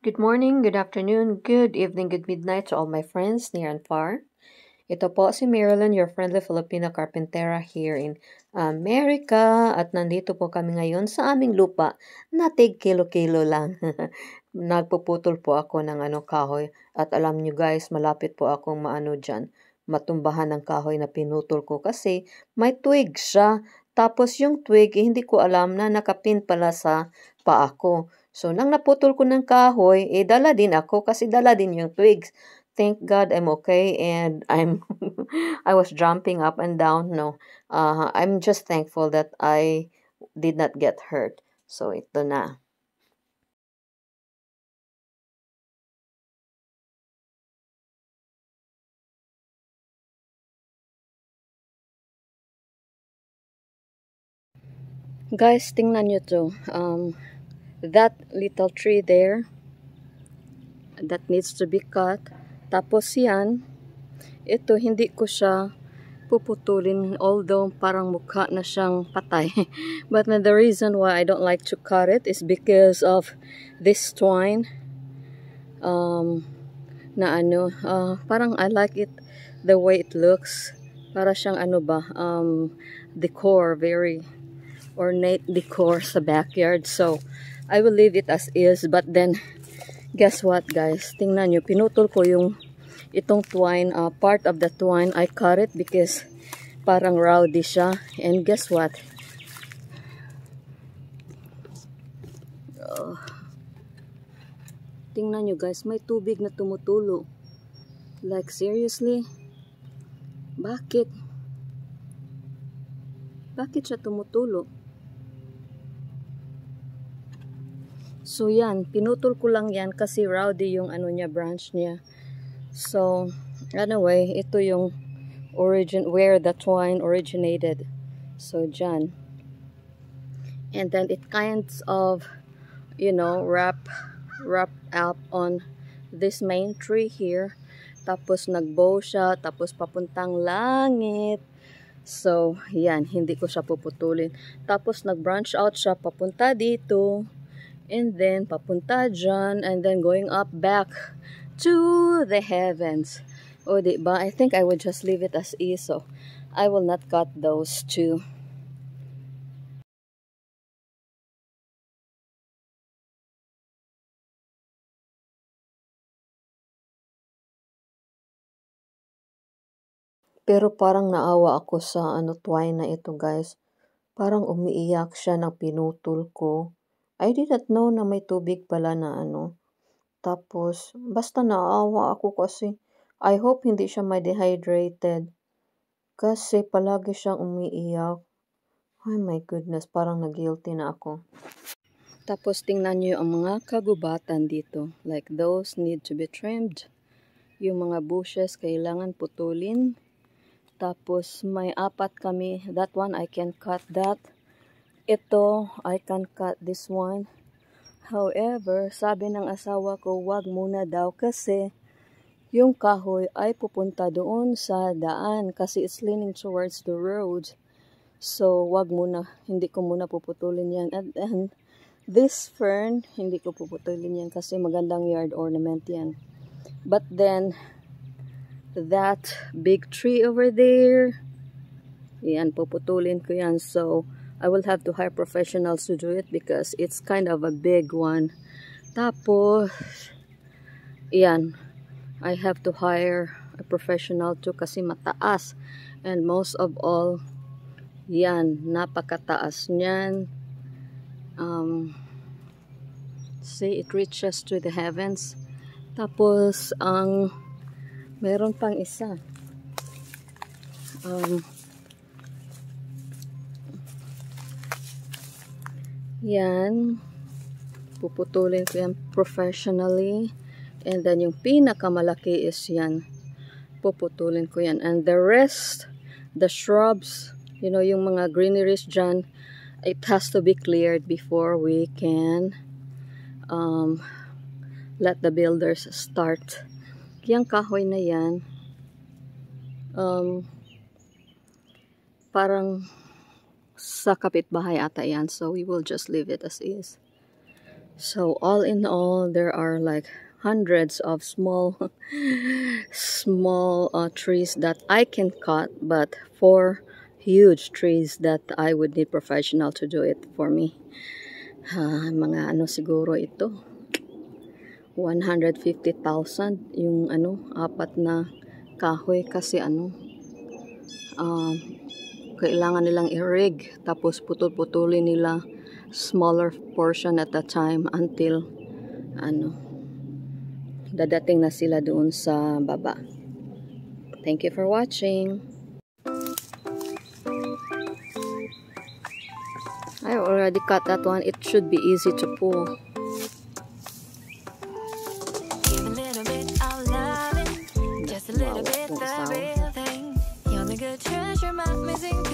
Good morning, good afternoon, good evening, good midnight to all my friends near and far. Ito po si Marilyn, your friendly Filipino carpentera here in America. At nandito po kami ngayon sa aming lupa na tig kilo-kilo lang. Nagpuputol po ako ng kahoy. At alam nyo guys, malapit po akong dyan, matumbahan ng kahoy na pinutol ko kasi may twig siya. Tapos yung twig, hindi ko alam na nakapin pala sa paa ko. So, nang naputol ko ng kahoy, dala din ako kasi dala din yung twigs. Thank God I'm okay and I was jumping up and down. No, I'm just thankful that I did not get hurt. So, ito na. Guys, tingnan nyo to. That little tree there, that needs to be cut. Tapos yan, ito hindi ko siya puputulin although parang mukha na siyang patay. But the reason why I don't like to cut it is because of this twine. Na parang I like it the way it looks. Para siyang decor, very ornate decor sa backyard. So, I will leave it as is. But then, guess what guys? Tingnan nyo, pinutol ko yung itong twine, part of the twine. I cut it because parang rowdy siya. And guess what? Tingnan nyo guys, may tubig na tumutulo. Like seriously? Bakit? Bakit siya tumutulo? So yan, pinutol ko lang yan kasi rowdy yung branch niya. So, anyway, ito yung where the twine originated. So, dyan. And then it kinds of, wrap up on this main tree here. Tapos nagbow siya, tapos papuntang langit. So, yan, hindi ko siya puputulin. Tapos nag-branch out siya papunta dito. And then papunta dyan. And then going up back to the heavens. O, diba? I think I would just leave it as is. So, I will not cut those two. Pero parang naawa ako sa twine na ito guys. Parang umiiyak siya ng pinutol ko. I did not know na may tubig pala na Tapos, basta naawa ako kasi I hope hindi siya may dehydrated. Kasi palagi siyang umiiyak. Ay my goodness, parang nag-guilty na ako. Tapos tingnan niyo ang mga kagubatan dito. Like those need to be trimmed. Yung mga bushes kailangan putulin. Tapos may apat kami. That one I can cut that. Ito I can cut this one. However, sabi ng asawa ko, wag muna daw kasi yung kahoy ay pupunta doon sa daan kasi it's leaning towards the road. So, wag muna. Hindi ko muna puputulin yan. And this fern, hindi ko puputulin yan kasi magandang yard ornament yan. But then, that big tree over there, yan, puputulin ko yan. So, I will have to hire professionals to do it because it's kind of a big one. Tapos, yan, I have to hire a professional too kasi mataas. And most of all, yan, napakataas niyan. See, it reaches to the heavens. Tapos, meron pang isa. Yan. Puputulin ko yan professionally. And then, yung pinakamalaki is yan. Puputulin ko yan. And the rest, the shrubs, yung mga greeneries dyan, it has to be cleared before we can let the builders start. Yung kahoy na yan, parang sa kapitbahay ata yan. So, we will just leave it as is. So all in all, there are like hundreds of small small trees that I can cut, but for huge trees that I would need professional to do it for me. Mga ano siguro ito, 150,000 yung ano, apat na kahoy kasi ano, kailangan nilang i-rig tapos putol-putulin nila smaller portion at a time until ano, dadating na sila doon sa baba. Thank you for watching. I already cut that one. It should be easy to pull. Give a little bit of loving, just a little bit the real thing. You're the good treasure, my missing piece.